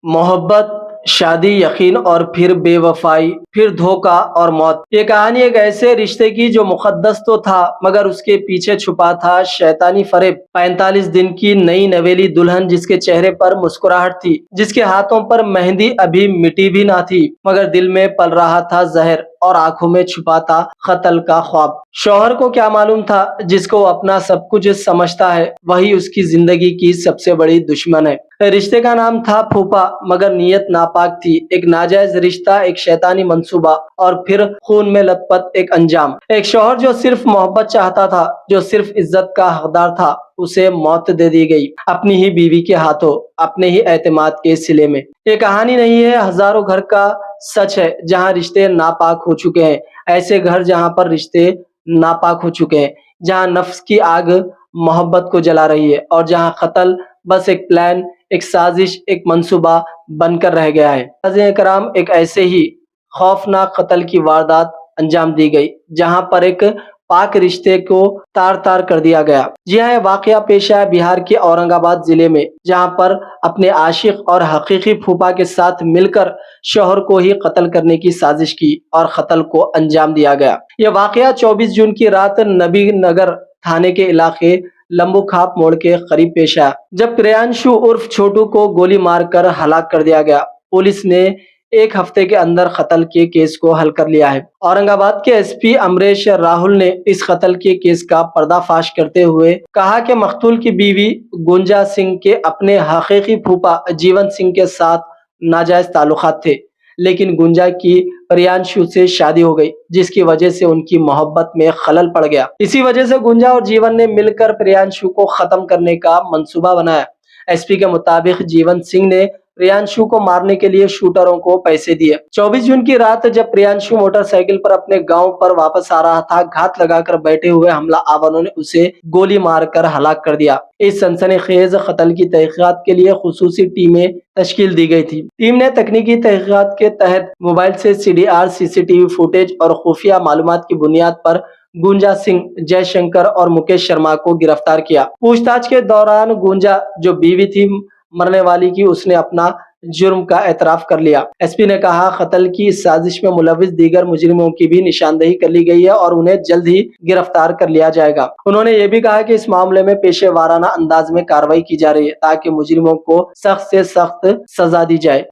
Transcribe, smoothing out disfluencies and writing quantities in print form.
मोहब्बत, शादी, यकीन और फिर बेवफाई, फिर धोखा और मौत। ये कहानी एक ऐसे रिश्ते की जो मुकद्दस तो था मगर उसके पीछे छुपा था शैतानी फरेब। 45 दिन की नई नवेली दुल्हन जिसके चेहरे पर मुस्कुराहट थी, जिसके हाथों पर मेहंदी अभी मिटी भी ना थी, मगर दिल में पल रहा था जहर और आंखों में छुपा था कत्ल का ख्वाब। शौहर को क्या मालूम था, जिसको वो अपना सब कुछ समझता है वही उसकी जिंदगी की सबसे बड़ी दुश्मन है। रिश्ते का नाम था फूफा, मगर नीयत नापाक थी। एक नाजायज रिश्ता, एक शैतानी मंसूबा और फिर खून में लथपथ एक अंजाम। एक शौहर जो सिर्फ मोहब्बत चाहता था, जो सिर्फ इज्जत का हकदार था, उसे मौत दे दी गई अपनी ही बीवी के हाथों, अपने ही एतमाद के सिले में। ये कहानी नहीं है, हजारों घर का सच है जहाँ रिश्ते नापाक हो चुके हैं। ऐसे घर जहाँ पर रिश्ते नापाक हो चुके हैं, जहाँ नफ्स की आग मोहब्बत को जला रही है और जहाँ कत्ल बस एक प्लान, एक साजिश, एक मंसूबा बनकर रह गया है। नाज़रीन कराम, एक ऐसे ही खौफनाक कत्ल की वारदात अंजाम दी गई जहां पर एक पाक रिश्ते को तार तार कर दिया गया। जी हाँ, ये वाकया पेश आया बिहार के औरंगाबाद जिले में, जहां पर अपने आशिक और हकीकी फूफा के साथ मिलकर शौहर को ही कत्ल करने की साजिश की और कत्ल को अंजाम दिया गया। यह वाकया 24 जून की रात नबी नगर थाने के इलाके लंबू खाप मोड़ के करीब पेश आया, जब प्रियांशु उर्फ छोटू को गोली मारकर हलाक कर दिया गया। पुलिस ने एक हफ्ते के अंदर कत्ल के केस को हल कर लिया है। औरंगाबाद के एसपी अमरेश राहुल ने इस कत्ल के केस का पर्दाफाश करते हुए कहा कि मकतूल की बीवी गुंजा सिंह के अपने हकीकी फूफा जीवन सिंह के साथ नाजायज ताल्लुकात थे, लेकिन गुंजा की प्रियांशु से शादी हो गई, जिसकी वजह से उनकी मोहब्बत में खलल पड़ गया। इसी वजह से गुंजा और जीवन ने मिलकर प्रियांशु को खत्म करने का मंसूबा बनाया। एसपी के मुताबिक जीवन सिंह ने प्रियांशु को मारने के लिए शूटरों को पैसे दिए। 24 जून की रात जब प्रियांशु मोटरसाइकिल पर अपने गांव पर वापस आ रहा था, घात लगाकर बैठे हुए हमला आवरों ने उसे गोली मारकर हलाक कर दिया। इस सनसनीखेज कत्ल की तहकीकात के लिए खुसूसी टीमें तश्कील दी गई थी। टीम ने तकनीकी तहकीकात के तहत मोबाइल से सीडीआर, सीसीटीवी फुटेज और खुफिया मालूमात की बुनियाद पर गुंजा सिंह, जयशंकर और मुकेश शर्मा को गिरफ्तार किया। पूछताछ के दौरान गुंजा, जो बीवी थी मरने वाली की, उसने अपना जुर्म का एतराफ कर लिया। एसपी ने कहा, कत्ल की इस साजिश में मुलविस दीगर मुजरिमों की भी निशानदेही कर ली गई है और उन्हें जल्द ही गिरफ्तार कर लिया जाएगा। उन्होंने ये भी कहा कि इस मामले में पेशेवाराना अंदाज में कार्रवाई की जा रही है ताकि मुजरिमों को सख्त से सख्त सजा दी जाए।